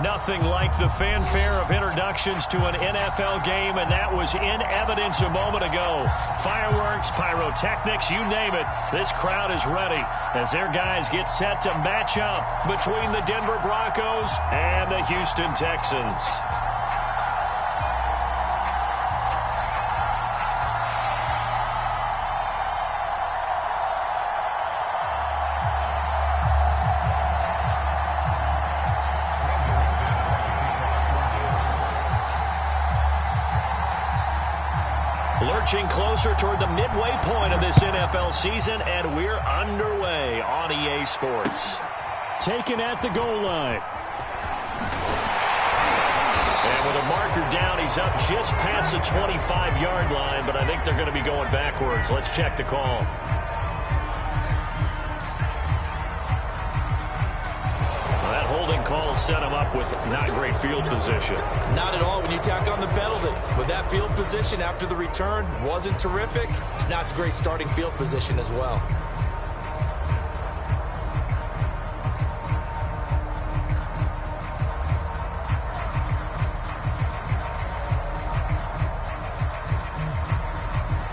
Nothing like the fanfare of introductions to an NFL game, and that was in evidence a moment ago. Fireworks, pyrotechnics, you name it. This crowd is ready as their guys get set to match up between the Denver Broncos and the Houston Texans. Lurching closer toward the midway point of this NFL season, and we're underway on EA Sports. Taken at the goal line. And with a marker down, he's up just past the 25-yard line, but I think they're going to be going backwards. Let's check the call. That holding call set him up with not great field position. Not at all when you tack on the penalty. But that field position after the return wasn't terrific. It's not a great starting field position as well.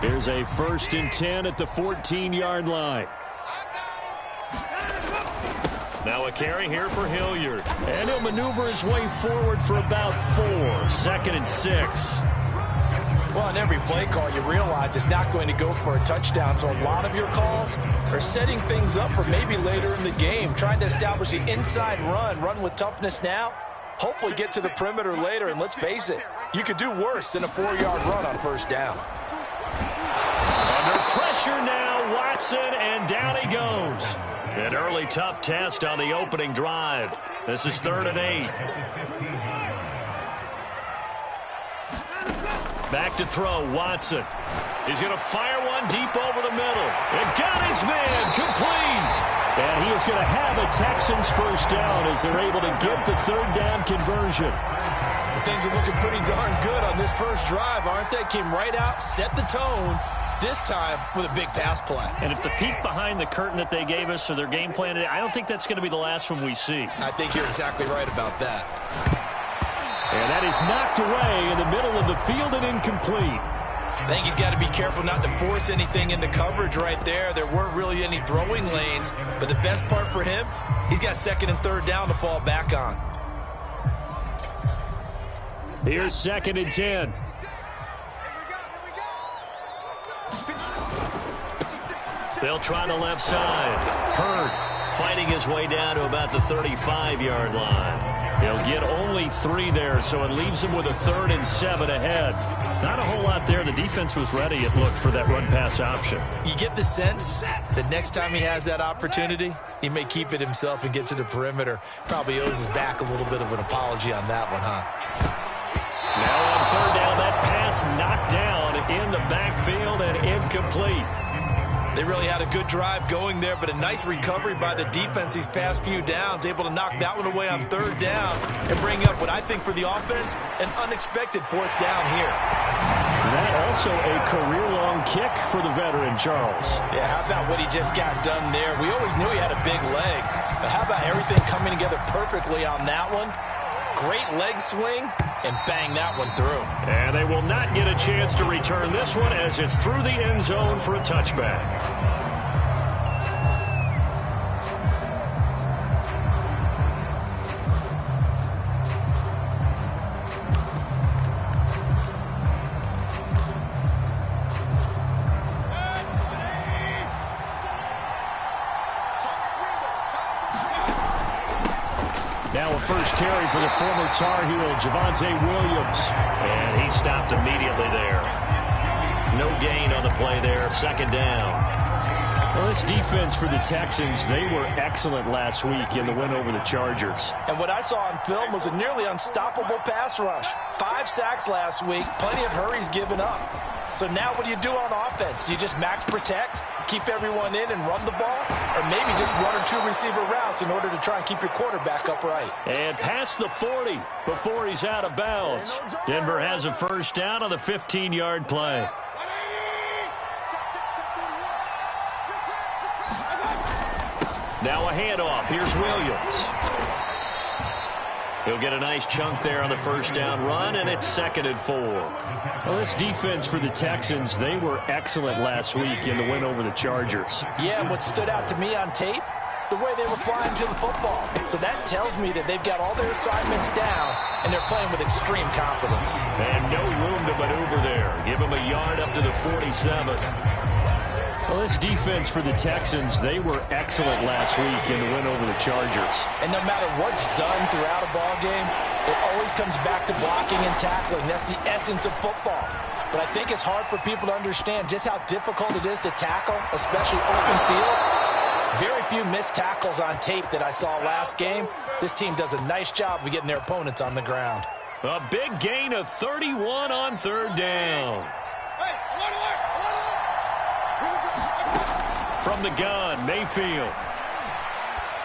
Here's a 1st and 10 at the 14-yard line. Now a carry here for Hilliard. And he'll maneuver his way forward for about 4. 2nd and 6. Well, on every play call, you realize it's not going to go for a touchdown. So a lot of your calls are setting things up for maybe later in the game, trying to establish the inside run with toughness now, hopefully get to the perimeter later. And let's face it, you could do worse than a 4-yard run on 1st down. Under pressure now, Watson, and down he goes. An early tough test on the opening drive. This is 3rd and 8. Back to throw, Watson. He's going to fire one deep over the middle. And got his man complete. And he is going to have a Texans 1st down as they're able to get the 3rd down conversion. Things are looking pretty darn good on this first drive, aren't they? Came right out, set the tone. This time with a big pass play. And if the peek behind the curtain that they gave us or their game plan today, I don't think that's going to be the last one we see. I think you're exactly right about that. And that is knocked away in the middle of the field and incomplete. I think he's got to be careful not to force anything into coverage right there. There weren't really any throwing lanes, but the best part for him, he's got 2nd and 3rd down to fall back on. Here's 2nd and 10. They'll try the left side. Hurd fighting his way down to about the 35-yard line. He'll get only 3 there, so it leaves him with a 3rd and 7 ahead. Not a whole lot there. The defense was ready, it looked, for that run-pass option. You get the sense that next time he has that opportunity, he may keep it himself and get to the perimeter. Probably owes his back a little bit of an apology on that one, huh? Now on 3rd down, that pass knocked down in the backfield and incomplete. They really had a good drive going there, but a nice recovery by the defense these past few downs, able to knock that one away on 3rd down and bring up what I think for the offense, an unexpected 4th down here. That also a career-long kick for the veteran, Charles. Yeah, how about what he just got done there? We always knew he had a big leg, but how about everything coming together perfectly on that one? Great leg swing, and bang that one through. And they will not get a chance to return this one as it's through the end zone for a touchback. Now a first carry for the former Tar Heel, Javonte Williams. And he stopped immediately there. No gain on the play there, 2nd down. Well, this defense for the Texans, they were excellent last week in the win over the Chargers. And what I saw on film was a nearly unstoppable pass rush. 5 sacks last week, plenty of hurries given up. So now what do you do on offense? You just max protect, keep everyone in and run the ball, or maybe just 1 or 2 receiver routes in order to try and keep your quarterback upright. And past the 40 before he's out of bounds. Denver has a first down on the 15-yard play. Now a handoff. Here's Williams. He'll get a nice chunk there on the first down run, and it's 2nd and 4. Well, this defense for the Texans, they were excellent last week in the win over the Chargers. Yeah, and what stood out to me on tape, the way they were flying to the football. So that tells me that they've got all their assignments down, and they're playing with extreme confidence. And no room to maneuver there. Give them a yard up to the 47. Well, this defense for the Texans, they were excellent last week in the win over the Chargers. And no matter what's done throughout a ball game, it always comes back to blocking and tackling. That's the essence of football. But I think it's hard for people to understand just how difficult it is to tackle, especially open field. Very few missed tackles on tape that I saw last game. This team does a nice job of getting their opponents on the ground. A big gain of 31 on 3rd down. From the gun, Mayfield.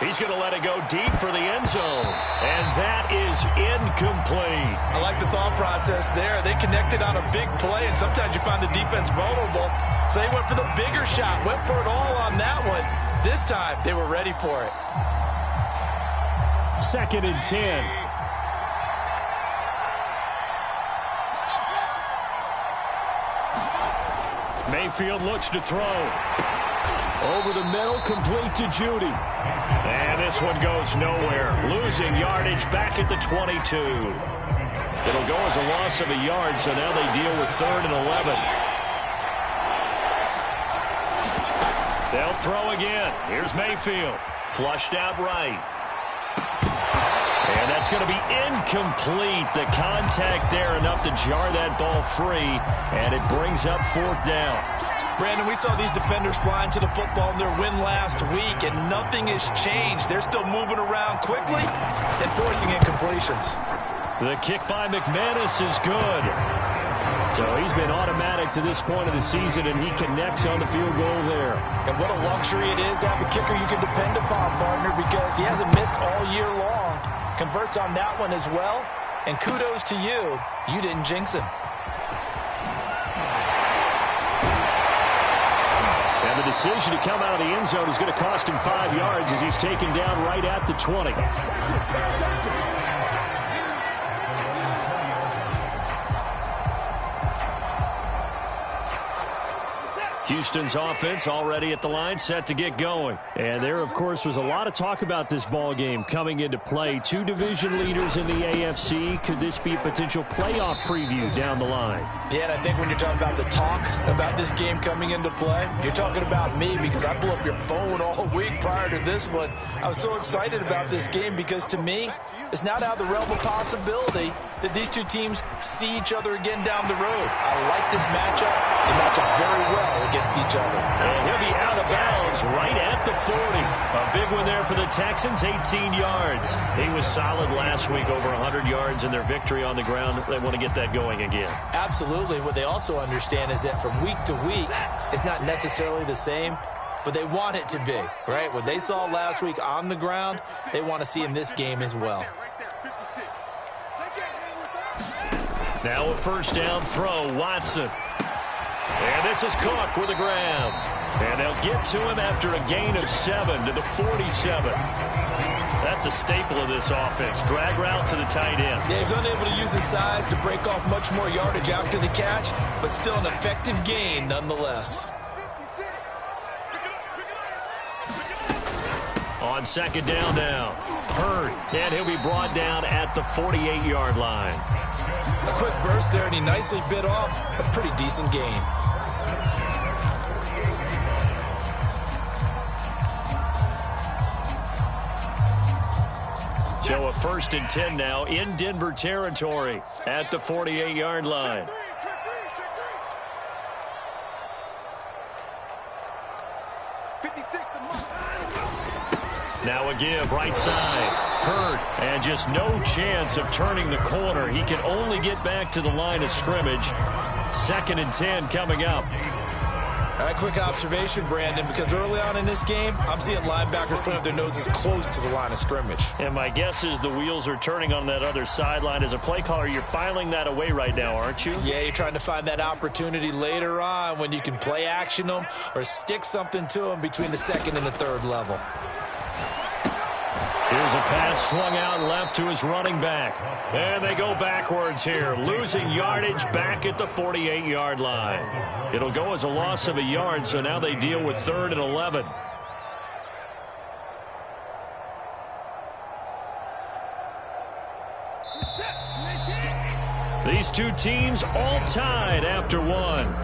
He's going to let it go deep for the end zone. And that is incomplete. I like the thought process there. They connected on a big play, and sometimes you find the defense vulnerable. So they went for the bigger shot, went for it all on that one. This time, they were ready for it. 2nd and 10. Mayfield looks to throw. Over the middle, complete to Judy. And this one goes nowhere. Losing yardage back at the 22. It'll go as a loss of a yard, so now they deal with 3rd and 11. They'll throw again. Here's Mayfield. Flushed out right. And that's going to be incomplete. The contact there enough to jar that ball free, and it brings up 4th down. Brandon, we saw these defenders flying to the football in their win last week, and nothing has changed. They're still moving around quickly and forcing incompletions. The kick by McManus is good. So he's been automatic to this point of the season, and he connects on the field goal there. And what a luxury it is to have a kicker you can depend upon, partner, because he hasn't missed all year long. Converts on that one as well, and kudos to you. You didn't jinx him. And the decision to come out of the end zone is going to cost him 5 yards as he's taken down right at the 20. Houston's offense already at the line, set to get going. And there, of course, was a lot of talk about this ball game coming into play. 2 division leaders in the AFC. Could this be a potential playoff preview down the line? Yeah, and I think when you're talking about the talk about this game coming into play, you're talking about me because I blew up your phone all week prior to this one. I was so excited about this game because, to me, it's not out of the realm of possibility that these two teams see each other again down the road. I like this matchup. They match up very well against each other. And he'll be out of bounds right at the 40. A big one there for the Texans, 18 yards. He was solid last week, over 100 yards in their victory on the ground. They want to get that going again. Absolutely. What they also understand is that from week to week, it's not necessarily the same, but they want it to be, right? What they saw last week on the ground, they want to see in this game as well. Now a first down throw, Watson. And this is caught for the grab. And they'll get to him after a gain of 7 to the 47. That's a staple of this offense. Drag route to the tight end. Yeah, he's unable to use his size to break off much more yardage after the catch, but still an effective gain nonetheless. On second down now, Hurd, and he'll be brought down at the 48-yard line. A quick burst there, and he nicely bit off a pretty decent gain. So a 1st and 10 now in Denver territory at the 48-yard line. Now a give, right side. Hurd, and just no chance of turning the corner. He can only get back to the line of scrimmage. 2nd and 10 coming up. All right, quick observation, Brandon, because early on in this game, I'm seeing linebackers putting up their noses close to the line of scrimmage. And my guess is the wheels are turning on that other sideline. As a play caller, you're filing that away right now, aren't you? Yeah, you're trying to find that opportunity later on when you can play action them or stick something to them between the 2nd and the 3rd level. Here's a pass swung out left to his running back. And they go backwards here, losing yardage back at the 48-yard line. It'll go as a loss of a yard, so now they deal with 3rd and 11. These two teams all tied after one.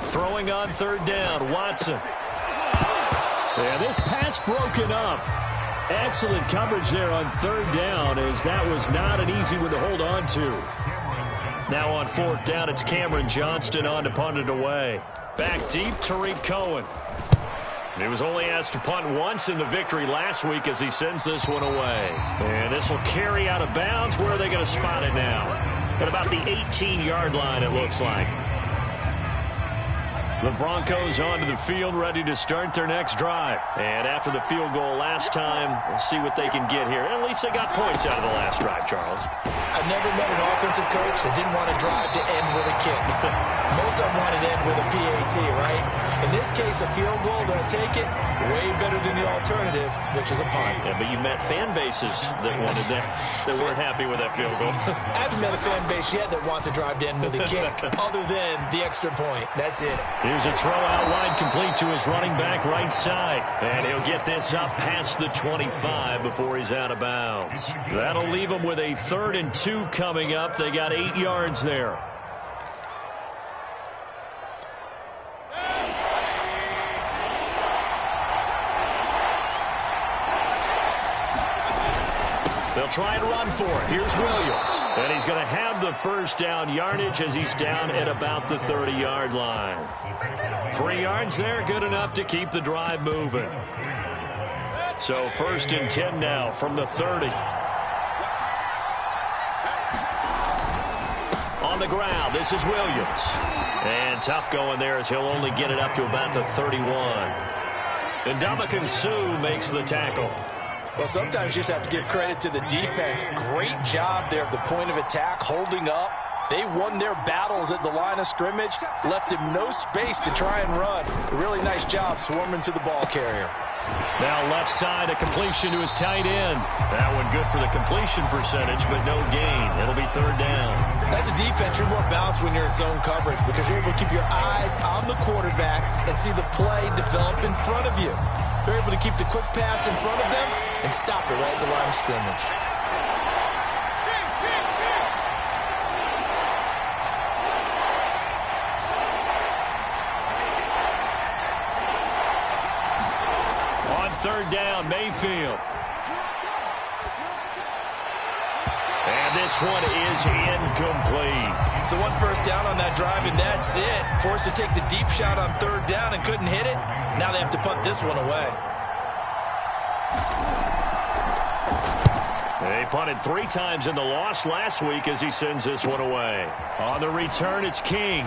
Throwing on 3rd down, Watson. And this pass broken up. Excellent coverage there on 3rd down, as that was not an easy one to hold on to. Now on 4th down, it's Cameron Johnston on to punt it away. Back deep, Tariq Cohen. He was only asked to punt once in the victory last week as he sends this one away. And this will carry out of bounds. Where are they going to spot it now? At about the 18-yard line, it looks like. The Broncos onto the field, ready to start their next drive. And after the field goal last time, we'll see what they can get here. At least they got points out of the last drive, Charles. I've never met an offensive coach that didn't want to drive to end with a kick. Most of them wanted to end with a PAT, right? In this case, a field goal, they'll take it way better than the alternative, which is a punt. Yeah, but you met fan bases that wanted that, that weren't happy with that field goal. I haven't met a fan base yet that wants to drive to end with a kick, other than the extra point. That's it. Here's a throw out wide, complete to his running back right side. And he'll get this up past the 25 before he's out of bounds. That'll leave him with a 3rd and 2 coming up. They got 8 yards there. They'll try and run for it. Here's Williams. And he's going to have the 1st down yardage as he's down at about the 30-yard line. 3 yards there, good enough to keep the drive moving. So 1st and 10 now from the 30. On the ground, this is Williams. And tough going there as he'll only get it up to about the 31. And Ndamukong Suh makes the tackle. Well, sometimes you just have to give credit to the defense. Great job there at the point of attack, holding up. They won their battles at the line of scrimmage, left him no space to try and run. A really nice job swarming to the ball carrier. Now left side, a completion to his tight end. That one good for the completion percentage, but no gain. It'll be 3rd down. As a defense, you're more balanced when you're in zone coverage because you're able to keep your eyes on the quarterback and see the play develop in front of you. They're able to keep the quick pass in front of them and stop it right at the line of scrimmage. On 3rd down, Mayfield. And this one is incomplete. So 1 first down on that drive, and that's it. Forced to take the deep shot on 3rd down and couldn't hit it. Now they have to punt this one away. They punted 3 times in the loss last week as he sends this one away. On the return, it's King.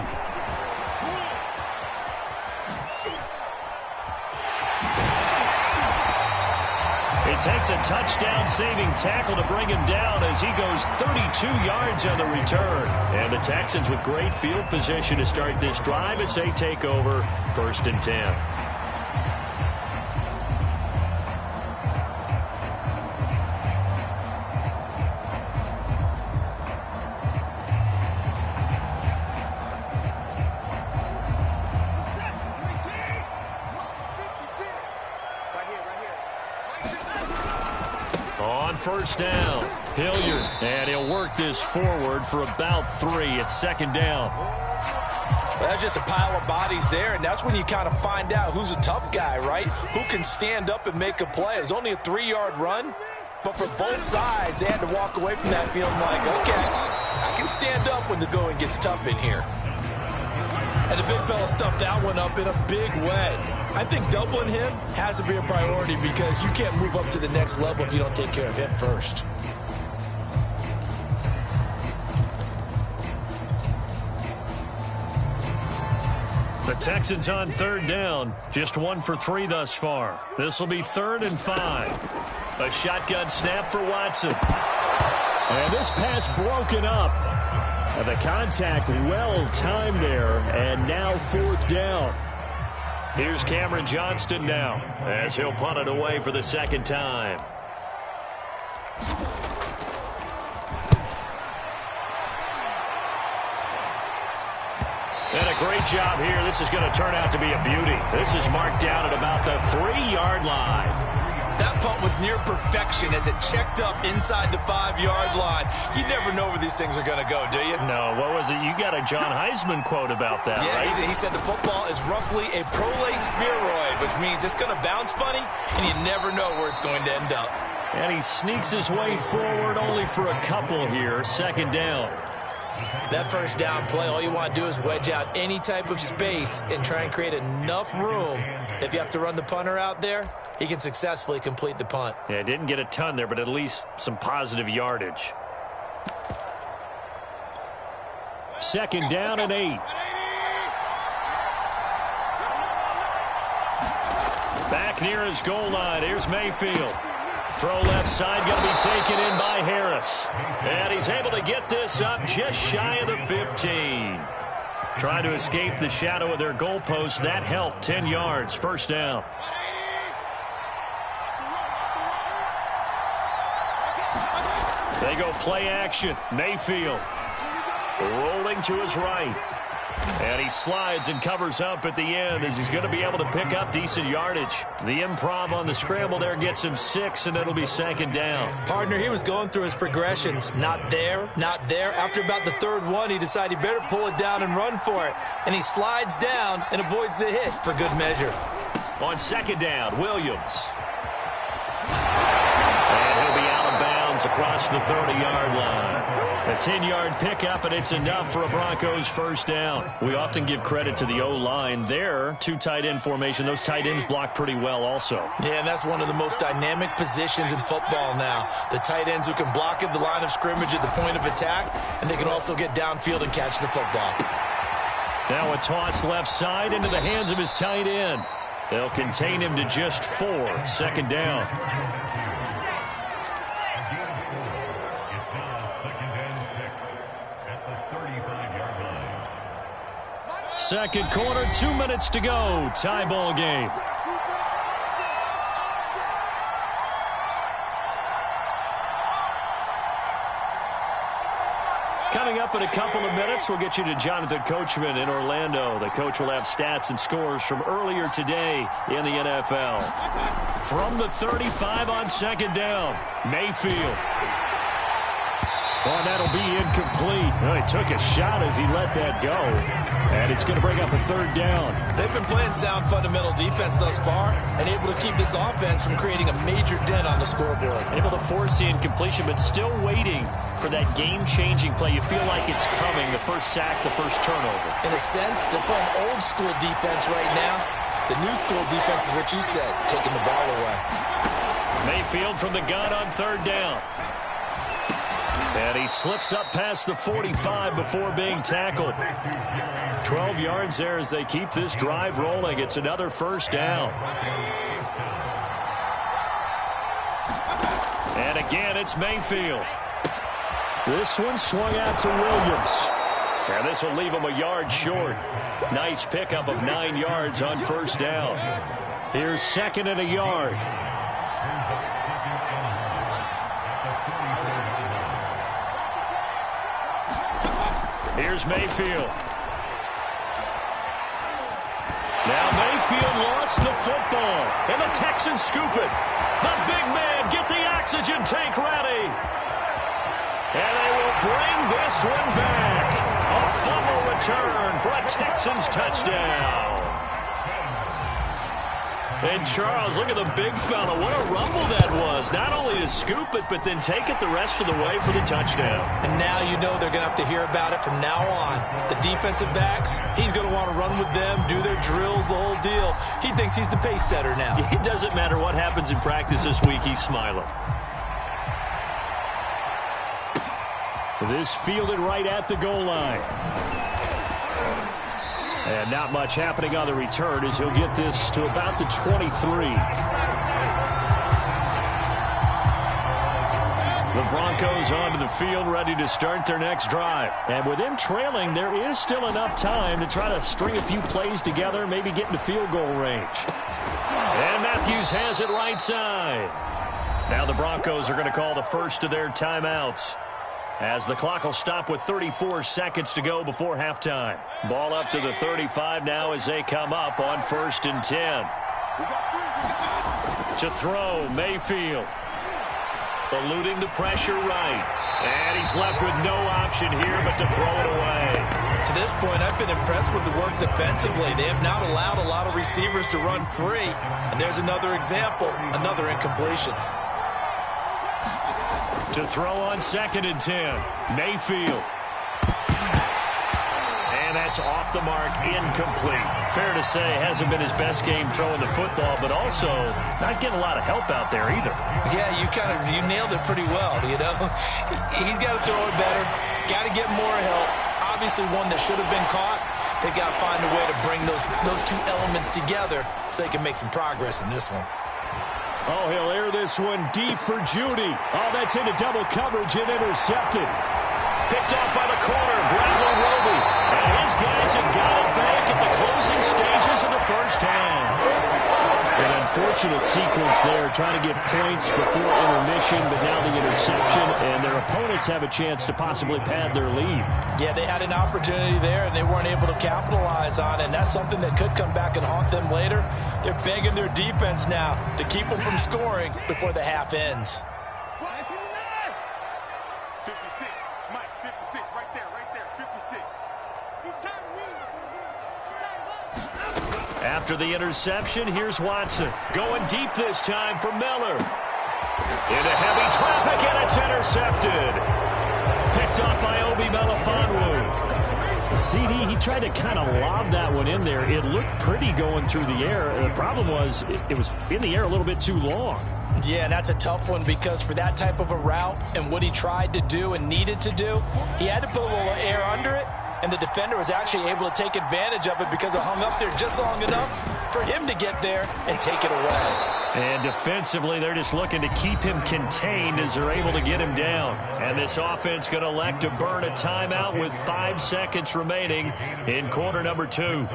It takes a touchdown-saving tackle to bring him down as he goes 32 yards on the return. And the Texans with great field position to start this drive as they take over 1st and 10. On 1st down, Hilliard, and he'll work this forward for about 3 at 2nd down. Well, that's just a pile of bodies there, and that's when you kind of find out who's a tough guy, right? Who can stand up and make a play. It was only a 3-yard run, but for both sides, they had to walk away from that feeling like, okay, I can stand up when the going gets tough in here. And the big fella stuffed that one up in a big way. I think doubling him has to be a priority because you can't move up to the next level if you don't take care of him first. The Texans on third down. Just 1 for 3 thus far. This will be 3rd and 5. A shotgun snap for Watson. And this pass broken up. And the contact well timed there. And now 4th down. Here's Cameron Johnston now as he'll punt it away for the 2nd time. And a great job here. This is going to turn out to be a beauty. This is marked down at about the 3-yard line. That punt was near perfection as it checked up inside the 5-yard line. You never know where these things are going to go, do you? No, what was it? You got a John Heisman quote about that, right? Yeah, he said the football is roughly a prolate spheroid, which means it's going to bounce funny, and you never know where it's going to end up. And he sneaks his way forward only for a couple here. 2nd down. That 1st down play, all you want to do is wedge out any type of space and try and create enough room. If you have to run the punter out there, he can successfully complete the punt. Yeah, didn't get a ton there, but at least some positive yardage. 2nd down and 8. Back near his goal line. Here's Mayfield. Throw left side, going to be taken in by Harris. And he's able to get this up just shy of the 15. Trying to escape the shadow of their goalpost. That helped. 10 yards. 1st down. They go play action. Mayfield rolling to his right. And he slides and covers up at the end as he's going to be able to pick up decent yardage. The improv on the scramble there gets him 6, and it'll be 2nd down. Partner, he was going through his progressions. Not there, not there. After about the 3rd one, he decided he better pull it down and run for it. And he slides down and avoids the hit for good measure. On 2nd down, Williams. And he'll be out of bounds across the 30-yard line. A 10-yard pickup, and it's enough for a Broncos 1st down. We often give credit to the O-line. There, 2 tight end formation. Those tight ends block pretty well also. Yeah, and that's one of the most dynamic positions in football now. The tight ends who can block at the line of scrimmage at the point of attack, and they can also get downfield and catch the football. Now a toss left side into the hands of his tight end. They'll contain him to just 4. 2nd down. Second quarter, 2 minutes to go. Tie ball game. Coming up in a couple of minutes, we'll get you to Jonathan Coachman in Orlando. The coach will have stats and scores from earlier today in the NFL. From the 35 on 2nd down, Mayfield. Oh, that'll be incomplete. Oh, he took a shot as he let that go. And it's going to bring up a 3rd down. They've been playing sound fundamental defense thus far and able to keep this offense from creating a major dent on the scoreboard. Able to force the incompletion, but still waiting for that game-changing play. You feel like it's coming, the first sack, the first turnover. In a sense, they're playing old-school defense right now. The new school defense is what you said, taking the ball away. Mayfield from the gun on 3rd down. And he slips up past the 45 before being tackled. 12 yards there as they keep this drive rolling. It's another 1st down. And again, it's Mayfield. This one swung out to Williams. And this will leave him a yard short. Nice pickup of 9 yards on 1st down. Here's 2nd and a yard. Here's Mayfield. Now Mayfield lost the football. And the Texans scoop it. The big man, get the oxygen tank ready. And they will bring this one back. A fumble return for a Texans touchdown. And Charles, look at the big fella. What a rumble that was. Not only to scoop it, but then take it the rest of the way for the touchdown. And now you know they're going to have to hear about it from now on. The defensive backs, he's going to want to run with them, do their drills, the whole deal. He thinks he's the pace setter now. It doesn't matter what happens in practice this week, he's smiling. This fielded right at the goal line. And not much happening on the return as he'll get this to about the 23. The Broncos onto the field, ready to start their next drive. And with them trailing, there is still enough time to try to string a few plays together, maybe get into field goal range. And Matthews has it right side. Now the Broncos are going to call the first of their timeouts, as the clock will stop with 34 seconds to go before halftime. Ball up to the 35 now as they come up on 1st and 10. To throw, Mayfield. Eluding the pressure right. And he's left with no option here but to throw it away. To this point, I've been impressed with the work defensively. They have not allowed a lot of receivers to run free. And there's another example, another incompletion. To throw on 2nd and 10. Mayfield. And that's off the mark, incomplete. Fair to say, hasn't been his best game throwing the football, but also not getting a lot of help out there either. Yeah, you nailed it pretty well, you know. He's got to throw it better, got to get more help. Obviously one that should have been caught. They've got to find a way to bring those two elements together so they can make some progress in this one. Oh, he'll air this one deep for Judy. Oh, that's into double coverage and intercepted. Picked off by the corner, Bradley Roby. And his guys have got it back at the closing stages of the first half. An unfortunate sequence there, trying to get points before intermission, but now the interception, and their opponents have a chance to possibly pad their lead. Yeah, they had an opportunity there, and they weren't able to capitalize on it, and that's something that could come back and haunt them later. They're begging their defense now to keep them from scoring before the half ends. 56, Mike, 56, right there, 56. He's tired of me. After the interception, here's Watson. Going deep this time for Miller. Into heavy traffic, and it's intercepted. Picked up by Obi Melifonwu. CD, he tried to kind of lob that one in there. It looked pretty going through the air. The problem was it was in the air a little bit too long. Yeah, and that's a tough one because for that type of a route and what he tried to do and needed to do, he had to put a little air under it, and the defender was actually able to take advantage of it because it hung up there just long enough for him to get there and take it away. And defensively, they're just looking to keep him contained as they're able to get him down. And this offense going to elect to burn a timeout with 5 seconds remaining in quarter number 2.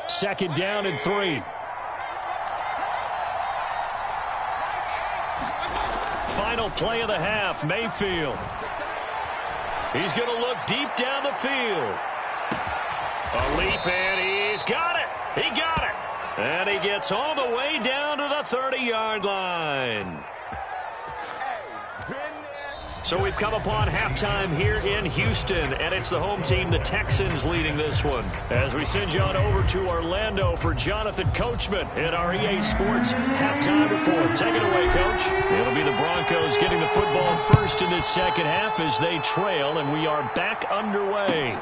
Second down and 3. Final play of the half, Mayfield. He's going to look deep down the field. A leap, and he's got it. He got it. And he gets all the way down to the 30-yard line. So we've come upon halftime here in Houston, and it's the home team, the Texans, leading this one. As we send you on over to Orlando for Jonathan Coachman at our EA Sports Halftime Report. Take it away, Coach. It'll be the Broncos getting the football first in this second half as they trail, and we are back underway.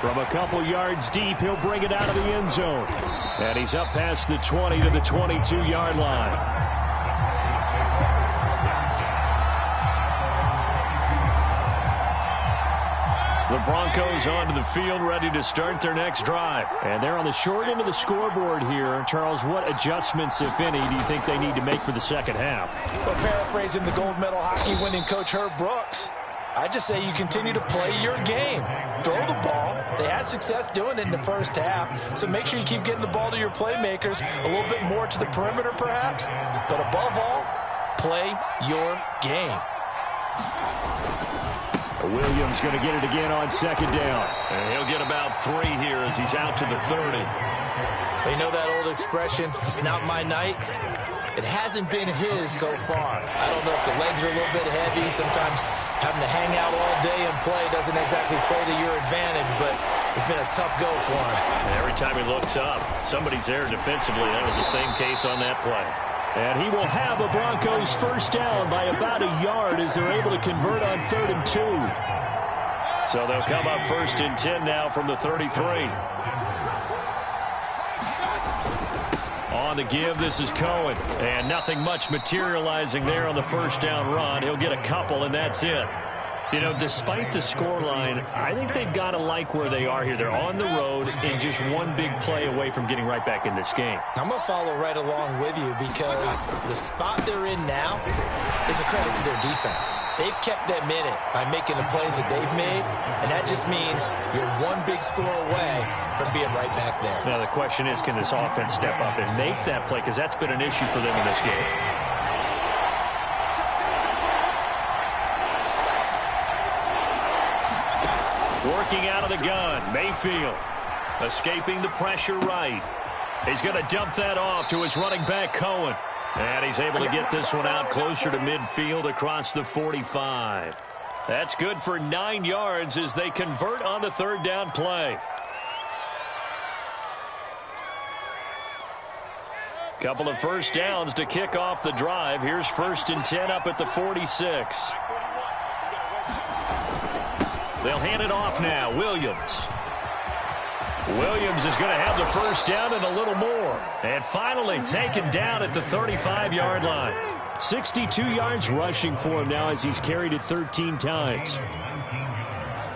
From a couple yards deep, he'll bring it out of the end zone. And he's up past the 20 to the 22-yard line. The Broncos onto the field, ready to start their next drive. And they're on the short end of the scoreboard here. Charles, what adjustments, if any, do you think they need to make for the second half? Well, paraphrasing the gold medal hockey winning coach Herb Brooks, I just say you continue to play your game. Throw the ball. They had success doing it in the first half, so make sure you keep getting the ball to your playmakers, a little bit more to the perimeter perhaps, but above all, play your game. Williams going to get it again on second down. And he'll get about 3 here as he's out to the 30. You know that old expression, it's not my night? It hasn't been his so far. I don't know if the legs are a little bit heavy. Sometimes having to hang out all day and play doesn't exactly play to your advantage, but it's been a tough go for him. And every time he looks up, somebody's there defensively. That was the same case on that play. And he will have the Broncos first down by about a yard as they're able to convert on 3rd and 2. So they'll come up 1st and 10 now from the 33. On the give, this is Cohen. And nothing much materializing there on the first down run. He'll get a couple, and that's it. You know, despite the scoreline, I think they've got to like where they are here. They're on the road and just one big play away from getting right back in this game. I'm going to follow right along with you because the spot they're in now is a credit to their defense. They've kept them in it by making the plays that they've made, and that just means you're one big score away from being right back there. Now, the question is, can this offense step up and make that play? Because that's been an issue for them in this game. Working out of the gun, Mayfield escaping the pressure right. He's going to dump that off to his running back, Cohen. And he's able to get this one out closer to midfield across the 45. That's good for 9 yards as they convert on the third down play. Couple of first downs to kick off the drive. Here's 1st and 10 up at the 46. They'll hand it off now. Williams is going to have the first down and a little more. And finally taken down at the 35-yard line. 62 yards rushing for him now as he's carried it 13 times.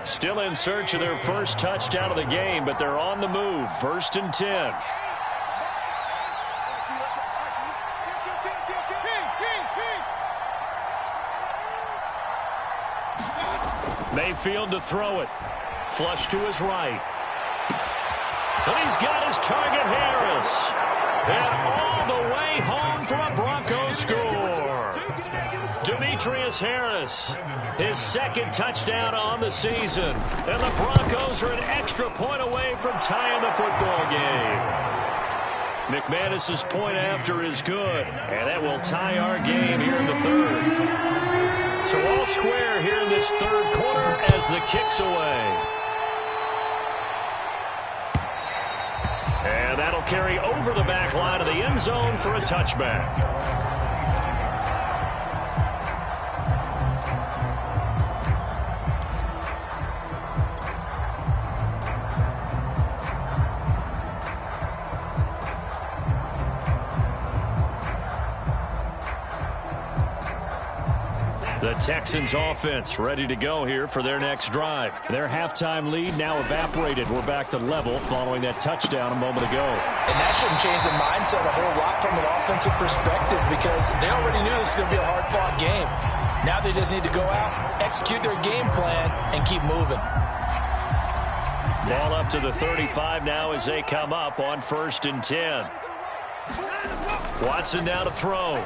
Still in search of their first touchdown of the game, but they're on the move. 1st and 10. Mayfield to throw it. Flush to his right. And he's got his target, Harris. And all the way home for a Broncos score. Demetrius Harris, his 2nd touchdown on the season. And the Broncos are an extra point away from tying the football game. McManus's point after is good. And that will tie our game here in the 3rd. So all square here in this 3rd quarter as the kick's away. And that'll carry over the back line of the end zone for a touchback. The Texans offense ready to go here for their next drive. Their halftime lead now evaporated. We're back to level following that touchdown a moment ago. And that shouldn't change the mindset a whole lot from an offensive perspective because they already knew this was going to be a hard-fought game. Now they just need to go out, execute their game plan, and keep moving. Ball up to the 35 now as they come up on 1st and 10. Watson now to throw.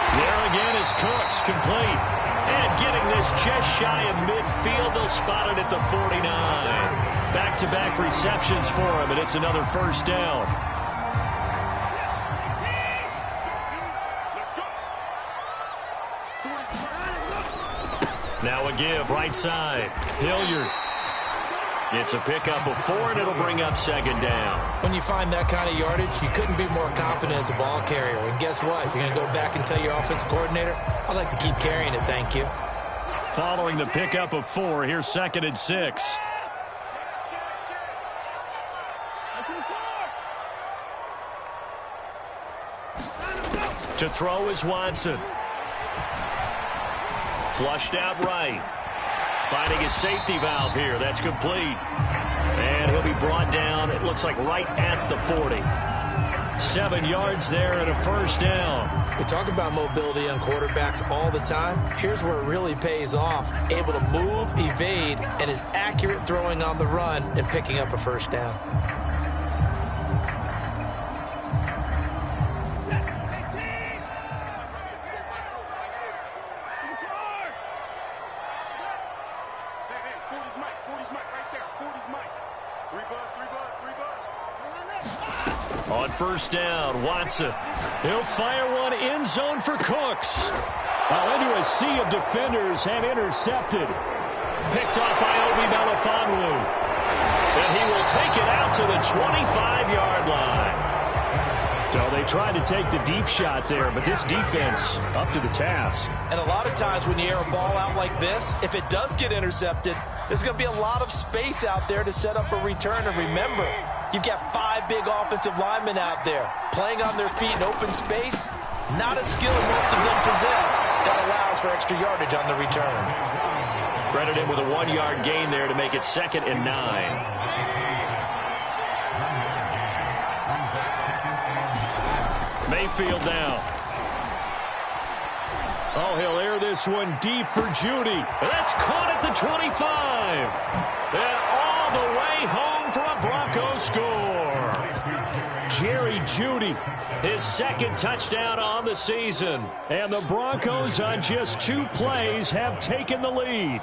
There again is Cooks, complete. And getting this just shy of midfield, they'll spot it at the 49. Back-to-back receptions for him, and it's another first down. Now a give, right side. Hilliard. It's a pickup of 4, and it'll bring up 2nd down. When you find that kind of yardage, you couldn't be more confident as a ball carrier. And guess what? You're going to go back and tell your offensive coordinator, I'd like to keep carrying it, thank you. Following the pickup of 4, here's 2nd and 6. To throw is Watson. Flushed out right. Finding his safety valve here. That's complete. And he'll be brought down, it looks like right at the 40. 7 yards there and a first down. We talk about mobility on quarterbacks all the time. Here's where it really pays off. Able to move, evade, and is accurate throwing on the run and picking up a first down. On first down, Watson. He'll fire one end zone for Cooks. Into a sea of defenders and intercepted. Picked off by Obi Melifonwu. And he will take it out to the 25-yard line. So they tried to take the deep shot there, but this defense up to the task. And a lot of times when you air a ball out like this, if it does get intercepted, there's going to be a lot of space out there to set up a return. And remember, You've got 5 big offensive linemen out there playing on their feet in open space. Not a skill most of them possess that allows for extra yardage on the return. Credit him with a 1-yard gain there to make it 2nd and 9. Mayfield now. Oh, he'll air this one deep for Judy. That's caught at the 25. And all the way home for a Broncos score. Jerry Judy, his 2nd touchdown on the season. And the Broncos on just 2 plays have taken the lead.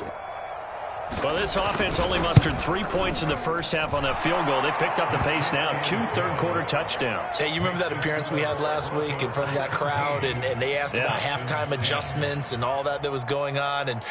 Well, this offense only mustered 3 points in the first half on that field goal. They picked up the pace now. 2 third-quarter touchdowns. Hey, you remember that appearance we had last week in front of that crowd, and they asked about halftime adjustments and all that was going on, and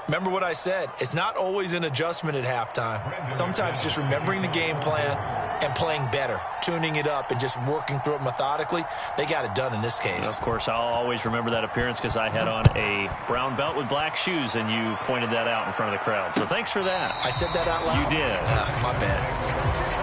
remember what I said. It's not always an adjustment at halftime. Sometimes just remembering the game plan and playing better, tuning it up and just working through it methodically. They got it done in this case. Of course, I'll always remember that appearance because I had on a brown belt with black shoes, and you pointed that out in front of the crowd. So thanks for that. I said that out loud? You did. My bad.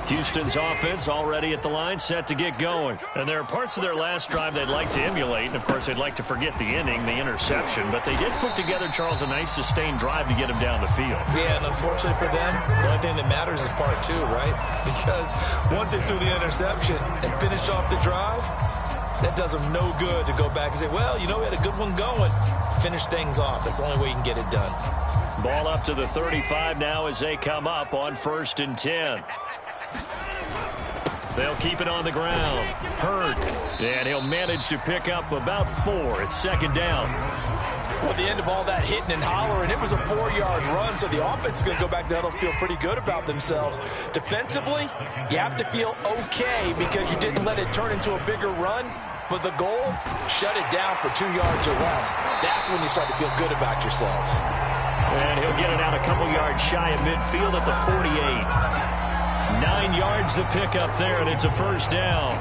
Houston's offense already at the line, set to get going. And there are parts of their last drive they'd like to emulate. And, of course, they'd like to forget the ending, the interception. But they did put together, Charles, a nice sustained drive to get him down the field. Yeah, and unfortunately for them, the only thing that matters is part 2, right? Because once they threw the interception and finished off the drive, that does them no good to go back and say, well, you know, we had a good one going. Finish things off. That's the only way you can get it done. Ball up to the 35 now as they come up on 1st and 10. They'll keep it on the ground. Hurd, and he'll manage to pick up about 4. It's 2nd down. Well, at the end of all that hitting and hollering, it was a 4-yard run, so the offense is going to go back there and feel pretty good about themselves. Defensively, you have to feel okay because you didn't let it turn into a bigger run, but the goal, shut it down for 2 yards or less. That's when you start to feel good about yourselves. And he'll get it out a couple yards shy of midfield at the 48. 9 yards to pick up there, and it's a 1st down.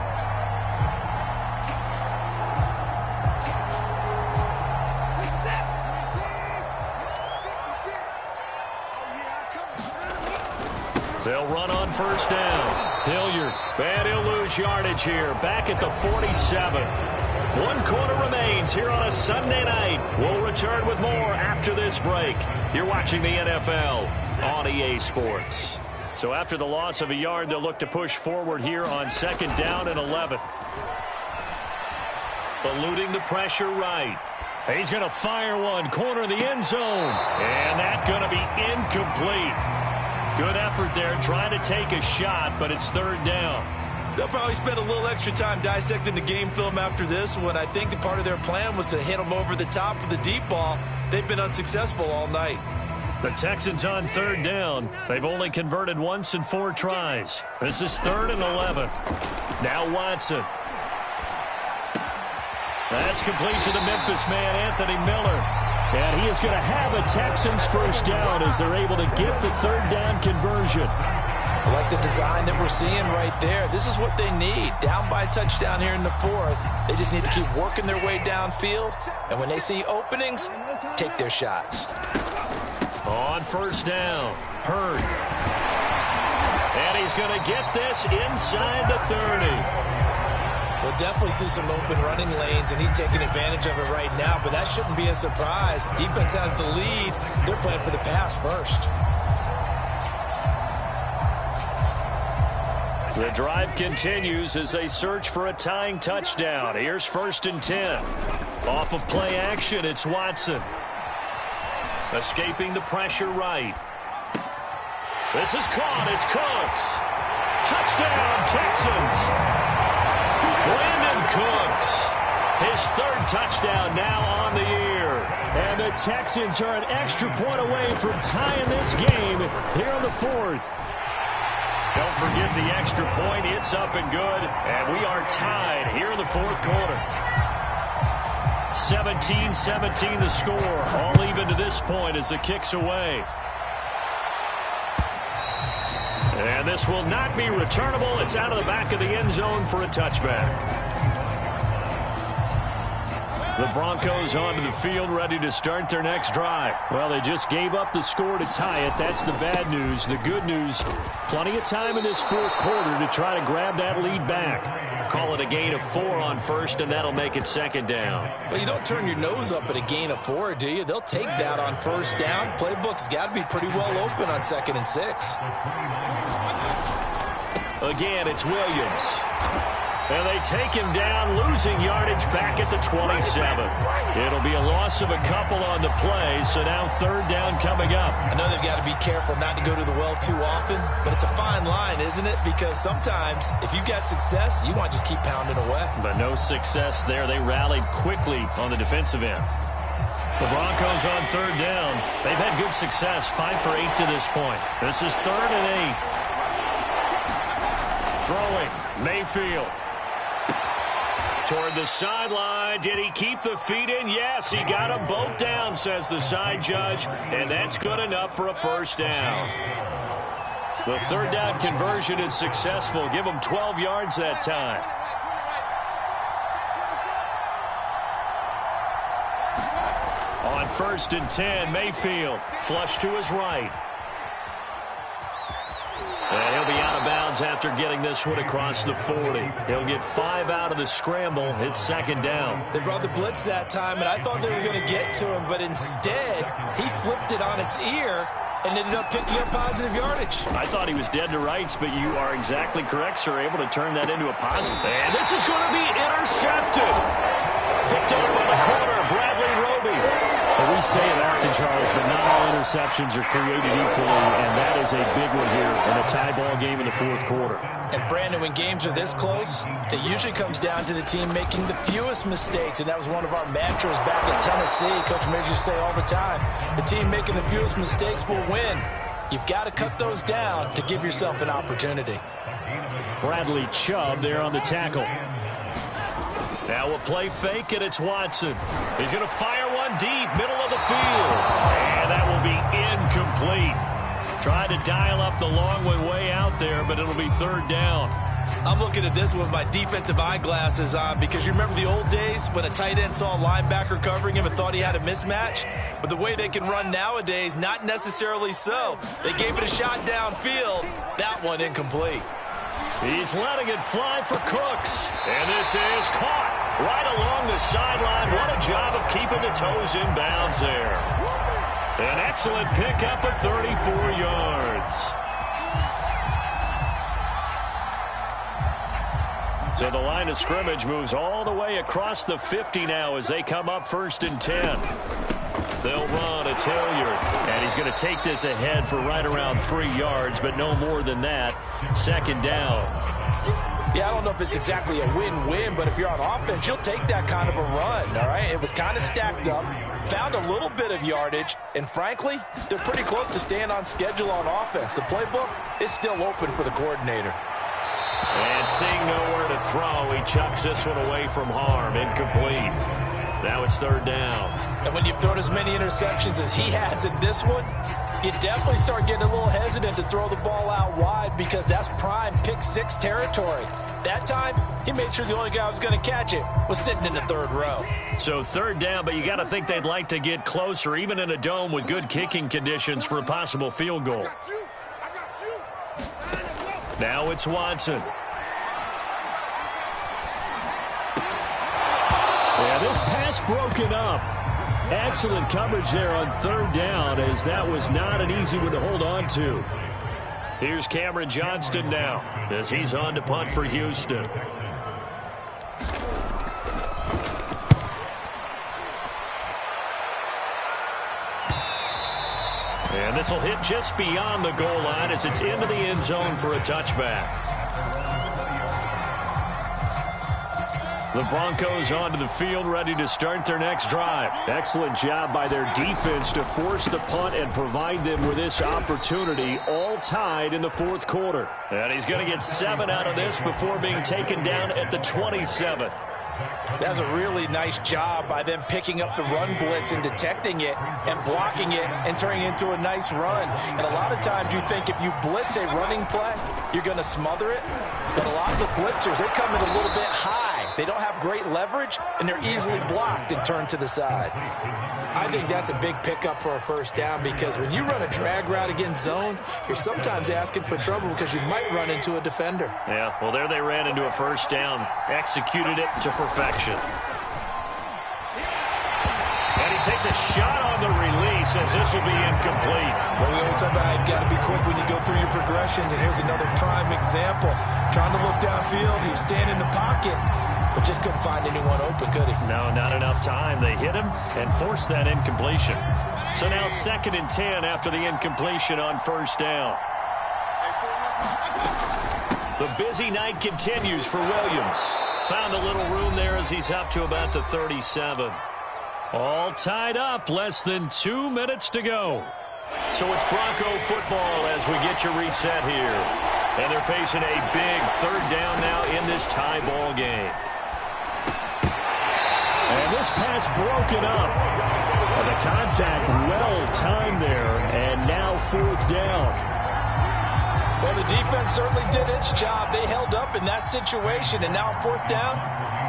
They'll run on 1st down. Hilliard, and he'll lose yardage here. Back at the 47. 1 quarter remains here on a Sunday night. We'll return with more after this break. You're watching the NFL on EA Sports. So after the loss of a yard, they'll look to push forward here on 2nd down and 11. Eluding the pressure right. He's going to fire one, corner of the end zone. And that's going to be incomplete. Good effort there, trying to take a shot, but it's 3rd down. They'll probably spend a little extra time dissecting the game film after this one. I think that part of their plan was to hit them over the top of the deep ball. They've been unsuccessful all night. The Texans on 3rd down. They've only converted once in 4 tries. This is 3rd and 11. Now Watson. That's complete to the Memphis man, Anthony Miller. And he is going to have a Texans 1st down as they're able to get the 3rd down conversion. I like the design that we're seeing right there. This is what they need. Down by a touchdown here in the 4th. They just need to keep working their way downfield. And when they see openings, take their shots. On 1st down, Hurd. And he's going to get this inside the 30. We'll definitely see some open running lanes, and he's taking advantage of it right now, but that shouldn't be a surprise. Defense has the lead. They're playing for the pass first. The drive continues as they search for a tying touchdown. Here's 1st and 10. Off of play action, it's Watson. Escaping the pressure right. This is caught. It's Cooks. Touchdown, Texans. Brandon Cooks. His 3rd touchdown now on the year. And the Texans are an extra point away from tying this game here in the 4th. Don't forget the extra point. It's up and good. And we are tied here in the 4th quarter. 17-17 the score. All even to this point as the kick's away. And this will not be returnable. It's out of the back of the end zone for a touchback. The Broncos onto the field, ready to start their next drive. Well, they just gave up the score to tie it. That's the bad news. The good news, plenty of time in this fourth quarter to try to grab that lead back. Call it a gain of 4 on first, and that'll make it second down. Well, you don't turn your nose up at a gain of 4, do you? They'll take that on first down. Playbook's got to be pretty well open on 2nd and 6. Again, it's Williams. And they take him down, losing yardage back at the 27. It'll be a loss of a couple on the play, so now third down coming up. I know they've got to be careful not to go to the well too often, but it's a fine line, isn't it? Because sometimes, if you've got success, you want to just keep pounding away. But no success there. They rallied quickly on the defensive end. The Broncos on third down. They've had good success, 5 for 8 to this point. This is 3rd and 8. Throwing, Mayfield. Toward the sideline. Did he keep the feet in? Yes, he got them both down, says the side judge, and that's good enough for a first down. The third down conversion is successful. Give him 12 yards that time. On 1st and 10, Mayfield flush to his right. And he'll be out of bounds after getting this one across the 40. He'll get 5 out of the scramble. It's second down. They brought the blitz that time, and I thought they were going to get to him, but instead, he flipped it on its ear and ended up picking up positive yardage. I thought he was dead to rights, but you are exactly correct, sir. Able to turn that into a positive. And this is going to be intercepted. Picked up on the corner, Bradley Roby. Well, we say it often, Charles, but not all interceptions are created equally, and that is a big one here in a tie ball game in the fourth quarter. And, Brandon, when games are this close, it usually comes down to the team making the fewest mistakes, and that was one of our mantras back in Tennessee. Coach Mears used to say all the time, the team making the fewest mistakes will win. You've got to cut those down to give yourself an opportunity. Bradley Chubb there on the tackle. Now a play fake, and it's Watson. He's going to fire one deep, middle of the field. And that will be incomplete. Tried to dial up the long one way out there, but it'll be third down. I'm looking at this with my defensive eyeglasses on because you remember the old days when a tight end saw a linebacker covering him and thought he had a mismatch? But the way they can run nowadays, not necessarily so. They gave it a shot downfield. That one incomplete. He's letting it fly for Cooks. And this is caught right along the sideline. What a job of keeping the toes in bounds there. An excellent pickup of 34 yards. So the line of scrimmage moves all the way across the 50 now as they come up 1st and 10. They'll run. It's Hilliard. And he's going to take this ahead for right around 3 yards, but no more than that. Second down. Yeah, I don't know if it's exactly a win-win, but if you're on offense, you'll take that kind of a run, all right? It was kind of stacked up, found a little bit of yardage, and frankly, they're pretty close to staying on schedule on offense. The playbook is still open for the coordinator. And seeing nowhere to throw, he chucks this one away from harm. Incomplete. Now it's third down. And when you've thrown as many interceptions as he has in this one, you definitely start getting a little hesitant to throw the ball out wide because that's prime pick 6 territory. That time, he made sure the only guy who was going to catch it was sitting in the third row. So third down, but you got to think they'd like to get closer, even in a dome with good kicking conditions for a possible field goal. Now it's Watson. Yeah, this pass broken up. Excellent coverage there on third down, as that was not an easy one to hold on to. Here's Cameron Johnston now as he's on to punt for Houston. And this will hit just beyond the goal line as it's into the end zone for a touchback. The Broncos onto the field, ready to start their next drive. Excellent job by their defense to force the punt and provide them with this opportunity, all tied in the fourth quarter. And he's going to get 7 out of this before being taken down at the 27. That's a really nice job by them picking up the run blitz and detecting it and blocking it and turning it into a nice run. And a lot of times you think if you blitz a running play, you're going to smother it. But a lot of the blitzers, they come in a little bit high. They don't have great leverage, and they're easily blocked and turned to the side. I think that's a big pickup for a first down because when you run a drag route against zone, you're sometimes asking for trouble because you might run into a defender. Yeah, well, there they ran into a first down, executed it to perfection. And he takes a shot on the release as this will be incomplete. Well, we always talk about how you've got to be quick when you go through your progressions, and here's another prime example. Trying to look downfield, he was standing in the pocket, but just couldn't find anyone open, could he? No, not enough time. They hit him and forced that incompletion. So now 2nd and 10 after the incompletion on first down. The busy night continues for Williams. Found a little room there as he's up to about the 37. All tied up, less than 2 minutes to go. So it's Bronco football as we get your reset here. And they're facing a big 3rd down now in this tie ball game. And this pass broken up. And the contact well timed there. And now 4th down. Well, the defense certainly did its job. They held up in that situation, and now 4th down,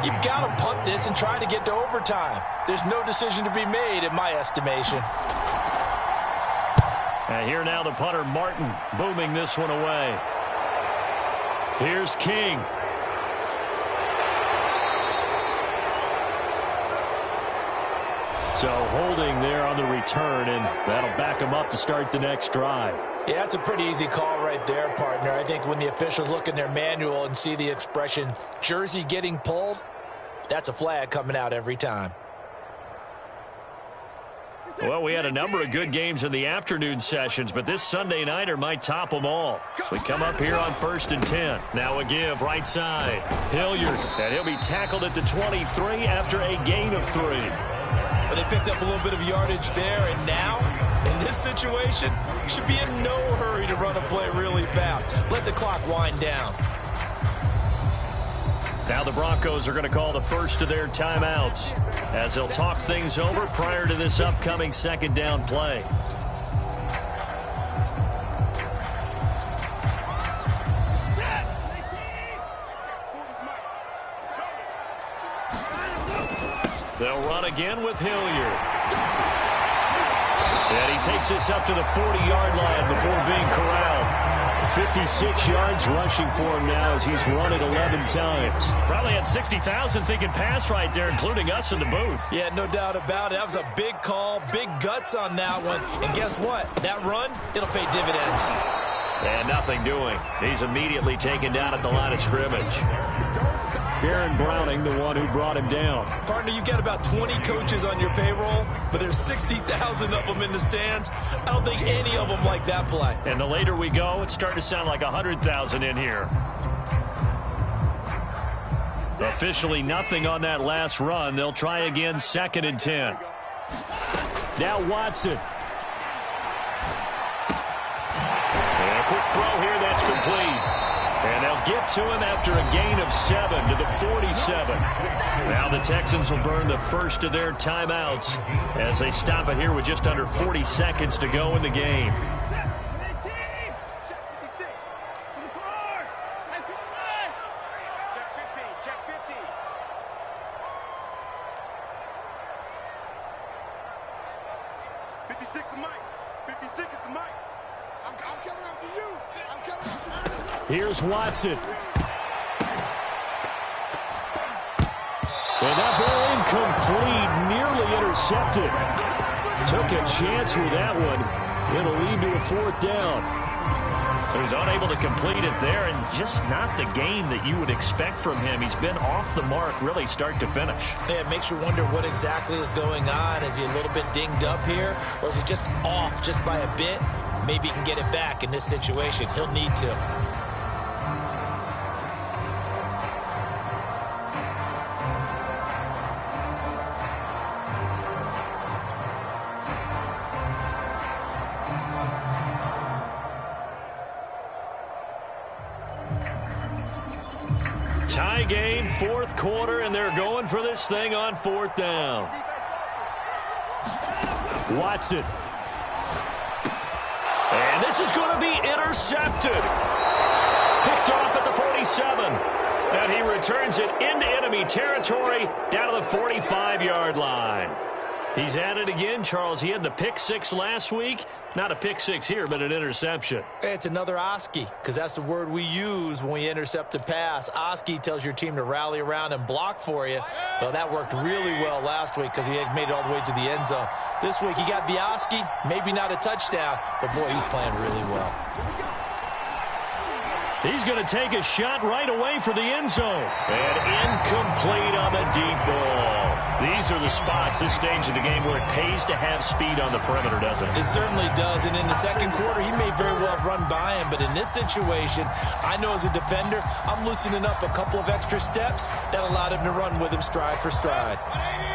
you've got to punt this and try to get to overtime. There's no decision to be made in my estimation. And here now the punter, Martin, booming this one away. Here's King. So holding there on the return, and that'll back him up to start the next drive. Yeah, that's a pretty easy call right there, partner. I think when the officials look in their manual and see the expression jersey getting pulled, that's a flag coming out every time. Well, we had a number of good games in the afternoon sessions, but this Sunday nighter might top them all. So we come up here on 1st and 10. Now a give right side. Hilliard, and he'll be tackled at the 23 after a gain of 3. But they picked up a little bit of yardage there, and now, in this situation, should be in no hurry to run a play really fast. Let the clock wind down. Now the Broncos are going to call the first of their timeouts as they'll talk things over prior to this upcoming 2nd down play. They'll run again with Hilliard. And he takes this up to the 40-yard line before being corralled. 56 yards rushing for him now as he's run it 11 times. Probably had 60,000 thinking pass right there, including us in the booth. Yeah, no doubt about it. That was a big call, big guts on that one. And guess what? That run, it'll pay dividends. And nothing doing. He's immediately taken down at the line of scrimmage. Baron Browning, the one who brought him down. Partner, you've got about 20 coaches on your payroll, but there's 60,000 of them in the stands. I don't think any of them like that play. And the later we go, it's starting to sound like 100,000 in here. Officially nothing on that last run. They'll try again 2nd and 10. Now Watson. And a quick throw here that's complete. And they'll get to him after a gain of 7 to the 47. Now the Texans will burn the first of their timeouts as they stop it here with just under 40 seconds to go in the game. Here's Watson. And that ball incomplete, nearly intercepted. Took a chance with that one. It'll lead to a 4th down. So he's unable to complete it there, and just not the game that you would expect from him. He's been off the mark really start to finish. Yeah, it makes you wonder what exactly is going on. Is he a little bit dinged up here, or is he just off just by a bit? Maybe he can get it back in this situation. He'll need to. Tie game, 4th quarter, and they're going for this thing on 4th down. Watson. And this is going to be intercepted. Picked off at the 47. And he returns it into enemy territory down to the 45-yard line. He's at it again, Charles. He had the pick six last week. Not a pick six here, but an interception. It's another Oski, because that's the word we use when we intercept a pass. Oski tells your team to rally around and block for you. Well, that worked really well last week because he had made it all the way to the end zone. This week he got the Oski, maybe not a touchdown, but boy, he's playing really well. He's going to take a shot right away for the end zone. And incomplete on the deep ball. These are the spots, this stage of the game, where it pays to have speed on the perimeter, doesn't it? It certainly does. And in the second quarter, he may very well run by him. But in this situation, I know as a defender, I'm loosening up a couple of extra steps that allowed him to run with him stride for stride.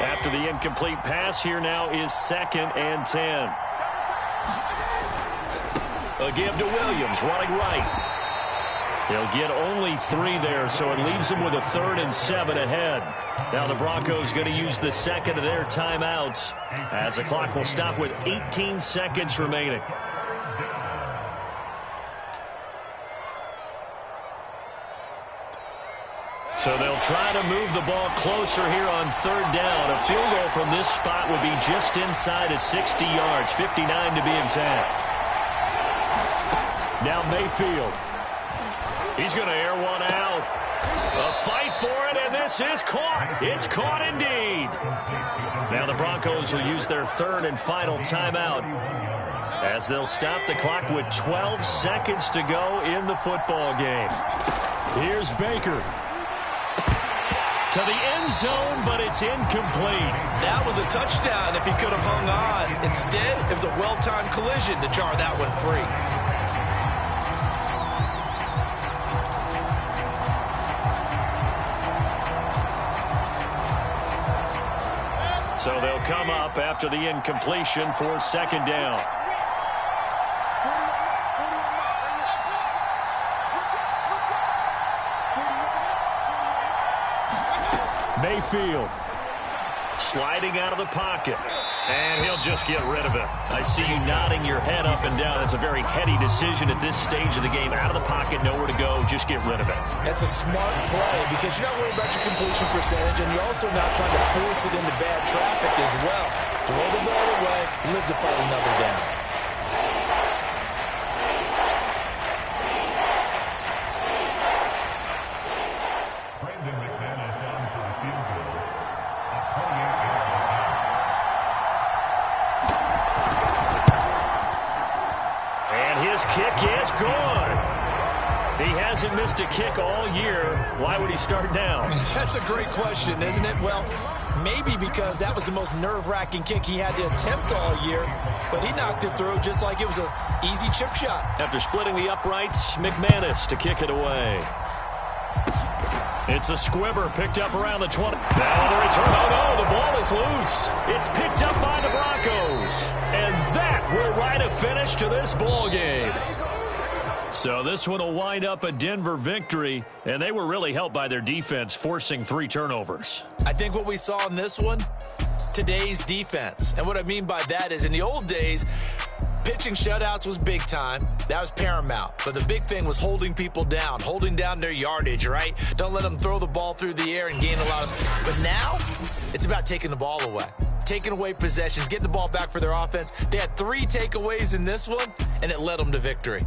After the incomplete pass, here now is 2nd and 10. A give to Williams, running right. He'll get only 3 there, so it leaves him with a 3rd and 7 ahead. Now the Broncos going to use the second of their timeouts as the clock will stop with 18 seconds remaining. So they'll try to move the ball closer here on 3rd down. A field goal from this spot would be just inside of 60 yards, 59 to be exact. Now Mayfield. He's going to air one out. A fight for it, and this is caught. It's caught indeed. Now the Broncos will use their 3rd and final timeout as they'll stop the clock with 12 seconds to go in the football game. Here's Baker. To the end zone, but it's incomplete. That was a touchdown if he could have hung on. Instead, it was a well-timed collision to jar that one free. So they'll come up after the incompletion for 2nd down. Mayfield sliding out of the pocket. And he'll just get rid of it. I see you nodding your head up and down. That's a very heady decision at this stage of the game. Out of the pocket, nowhere to go. Just get rid of it. That's a smart play because you're not worried about your completion percentage, and you're also not trying to force it into bad traffic as well. Throw the ball away, live to fight another down. Kick is good. He hasn't missed a kick all year. Why would he start down? That's a great question, isn't it? Well, maybe because that was the most nerve-wracking kick he had to attempt all year, but he knocked it through just like it was an easy chip shot. After splitting the uprights, McManus to kick it away. It's a squibber picked up around the 20. Now the return. Oh, no, the ball is loose. It's picked up by the Broncos. And that will write a finish to this ball game. So this one will wind up a Denver victory, and they were really helped by their defense, forcing 3 turnovers. I think what we saw in this one, today's defense. And what I mean by that is in the old days, pitching shutouts was big time. That was paramount. But the big thing was holding people down, holding down their yardage, right? Don't let them throw the ball through the air and gain a lot of... But now, it's about taking the ball away. Taking away possessions, getting the ball back for their offense. They had 3 takeaways in this one, and it led them to victory.